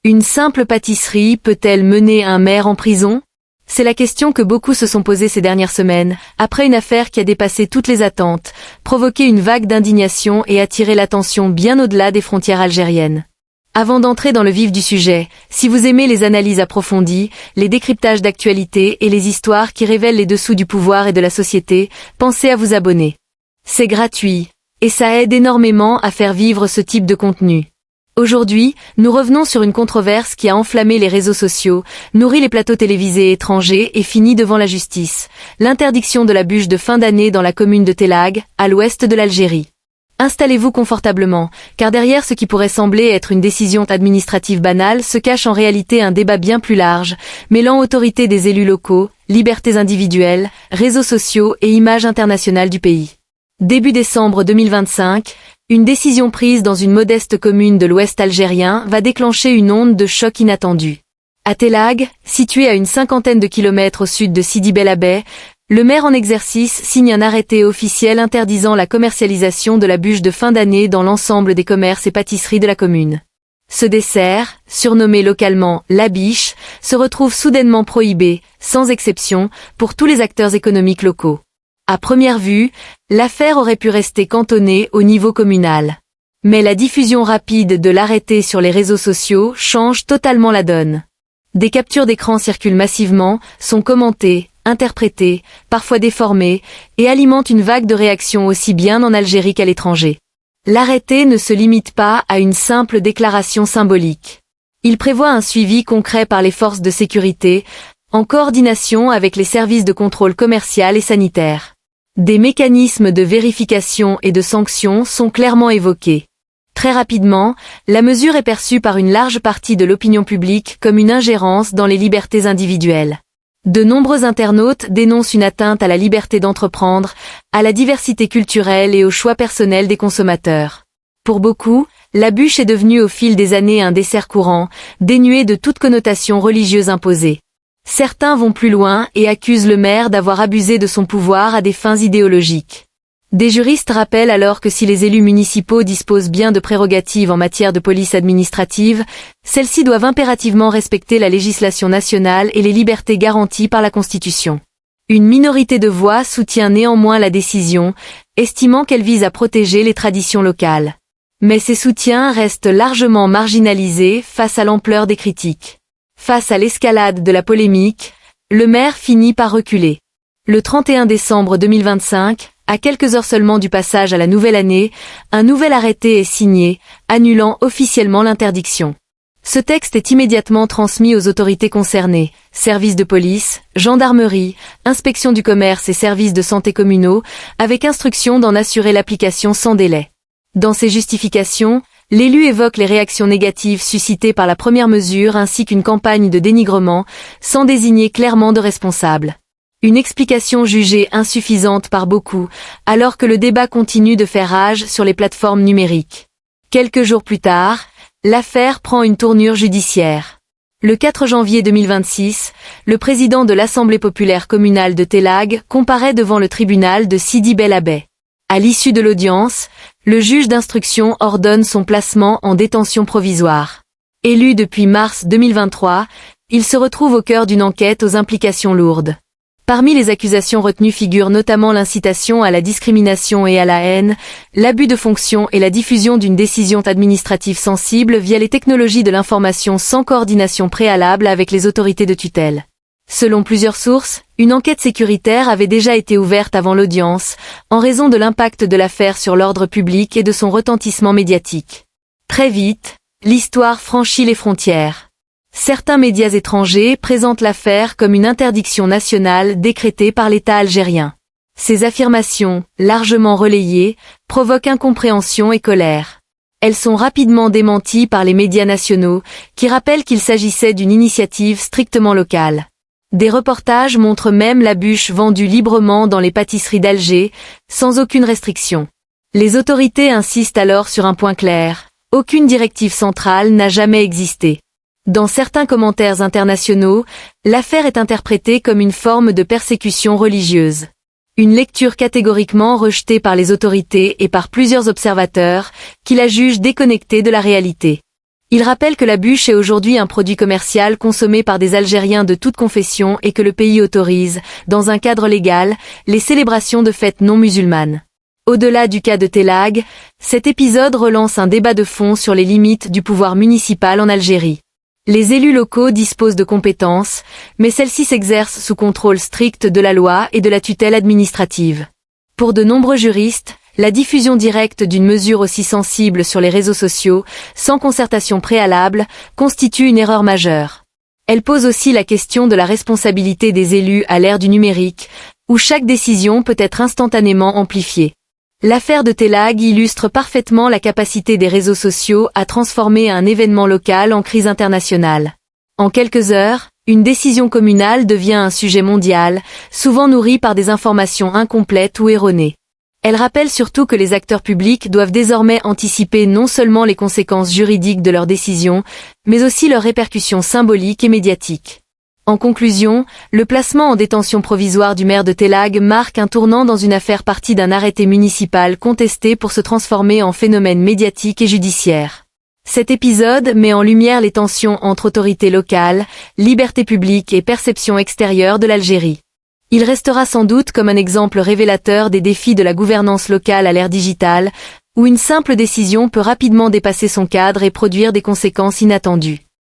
Une simple pâtisserie peut-elle mener un maire en prison? C'est la question que beaucoup se sont posées ces dernières semaines, après une affaire qui a dépassé toutes les attentes, provoqué une vague d'indignation et attiré l'attention bien au-delà des frontières algériennes. Avant d'entrer dans le vif du sujet, si vous aimez les analyses approfondies, les décryptages d'actualité et les histoires qui révèlent les dessous du pouvoir et de la société, pensez à vous abonner. C'est gratuit, et ça aide énormément à faire vivre ce type de contenu. Aujourd'hui, nous revenons sur une controverse qui a enflammé les réseaux sociaux, nourri les plateaux télévisés étrangers et fini devant la justice, l'interdiction de la bûche de fin d'année dans la commune de Télag, à l'ouest de l'Algérie. Installez-vous confortablement, car derrière ce qui pourrait sembler être une décision administrative banale se cache en réalité un débat bien plus large, mêlant autorité des élus locaux, libertés individuelles, réseaux sociaux et image internationale du pays. Début décembre 2025, une décision prise dans une modeste commune de l'ouest algérien va déclencher une onde de choc inattendue. À Télag, situé à une cinquantaine de kilomètres au sud de Sidi Bel Abbès, le maire en exercice signe un arrêté officiel interdisant la commercialisation de la bûche de fin d'année dans l'ensemble des commerces et pâtisseries de la commune. Ce dessert, surnommé localement la biche, se retrouve soudainement prohibé, sans exception, pour tous les acteurs économiques locaux. À première vue, l'affaire aurait pu rester cantonnée au niveau communal. Mais la diffusion rapide de l'arrêté sur les réseaux sociaux change totalement la donne. Des captures d'écran circulent massivement, sont commentées, interprétées, parfois déformées, et alimentent une vague de réactions aussi bien en Algérie qu'à l'étranger. L'arrêté ne se limite pas à une simple déclaration symbolique. Il prévoit un suivi concret par les forces de sécurité, en coordination avec les services de contrôle commercial et sanitaire. Des mécanismes de vérification et de sanctions sont clairement évoqués. Très rapidement, la mesure est perçue par une large partie de l'opinion publique comme une ingérence dans les libertés individuelles. De nombreux internautes dénoncent une atteinte à la liberté d'entreprendre, à la diversité culturelle et au choix personnel des consommateurs. Pour beaucoup, la bûche est devenue au fil des années un dessert courant, dénué de toute connotation religieuse imposée. Certains vont plus loin et accusent le maire d'avoir abusé de son pouvoir à des fins idéologiques. Des juristes rappellent alors que si les élus municipaux disposent bien de prérogatives en matière de police administrative, celles-ci doivent impérativement respecter la législation nationale et les libertés garanties par la Constitution. Une minorité de voix soutient néanmoins la décision, estimant qu'elle vise à protéger les traditions locales. Mais ces soutiens restent largement marginalisés face à l'ampleur des critiques. Face à l'escalade de la polémique, le maire finit par reculer. Le 31 décembre 2025, à quelques heures seulement du passage à la nouvelle année, un nouvel arrêté est signé, annulant officiellement l'interdiction. Ce texte est immédiatement transmis aux autorités concernées, services de police, gendarmerie, inspection du commerce et services de santé communaux, avec instruction d'en assurer l'application sans délai. Dans ses justifications, l'élu évoque les réactions négatives suscitées par la première mesure ainsi qu'une campagne de dénigrement, sans désigner clairement de responsable. Une explication jugée insuffisante par beaucoup, alors que le débat continue de faire rage sur les plateformes numériques. Quelques jours plus tard, l'affaire prend une tournure judiciaire. Le 4 janvier 2026, le président de l'Assemblée populaire communale de Télag comparaît devant le tribunal de Sidi Bel Abbès. À l'issue de l'audience, le juge d'instruction ordonne son placement en détention provisoire. Élu depuis mars 2023, il se retrouve au cœur d'une enquête aux implications lourdes. Parmi les accusations retenues figurent notamment l'incitation à la discrimination et à la haine, l'abus de fonction et la diffusion d'une décision administrative sensible via les technologies de l'information sans coordination préalable avec les autorités de tutelle. Selon plusieurs sources, une enquête sécuritaire avait déjà été ouverte avant l'audience, en raison de l'impact de l'affaire sur l'ordre public et de son retentissement médiatique. Très vite, l'histoire franchit les frontières. Certains médias étrangers présentent l'affaire comme une interdiction nationale décrétée par l'État algérien. Ces affirmations, largement relayées, provoquent incompréhension et colère. Elles sont rapidement démenties par les médias nationaux, qui rappellent qu'il s'agissait d'une initiative strictement locale. Des reportages montrent même la bûche vendue librement dans les pâtisseries d'Alger, sans aucune restriction. Les autorités insistent alors sur un point clair, aucune directive centrale n'a jamais existé. Dans certains commentaires internationaux, l'affaire est interprétée comme une forme de persécution religieuse. Une lecture catégoriquement rejetée par les autorités et par plusieurs observateurs, qui la jugent déconnectée de la réalité. Il rappelle que la bûche est aujourd'hui un produit commercial consommé par des Algériens de toute confession et que le pays autorise, dans un cadre légal, les célébrations de fêtes non musulmanes. Au-delà du cas de Telag, cet épisode relance un débat de fond sur les limites du pouvoir municipal en Algérie. Les élus locaux disposent de compétences, mais celles-ci s'exercent sous contrôle strict de la loi et de la tutelle administrative. Pour de nombreux juristes, la diffusion directe d'une mesure aussi sensible sur les réseaux sociaux, sans concertation préalable, constitue une erreur majeure. Elle pose aussi la question de la responsabilité des élus à l'ère du numérique, où chaque décision peut être instantanément amplifiée. L'affaire de Telag illustre parfaitement la capacité des réseaux sociaux à transformer un événement local en crise internationale. En quelques heures, une décision communale devient un sujet mondial, souvent nourri par des informations incomplètes ou erronées. Elle rappelle surtout que les acteurs publics doivent désormais anticiper non seulement les conséquences juridiques de leurs décisions, mais aussi leurs répercussions symboliques et médiatiques. En conclusion, le placement en détention provisoire du maire de Telag marque un tournant dans une affaire partie d'un arrêté municipal contesté pour se transformer en phénomène médiatique et judiciaire. Cet épisode met en lumière les tensions entre autorités locales, liberté publique et perception extérieure de l'Algérie. Il restera sans doute comme un exemple révélateur des défis de la gouvernance locale à l'ère digitale, où une simple décision peut rapidement dépasser son cadre et produire des conséquences inattendues.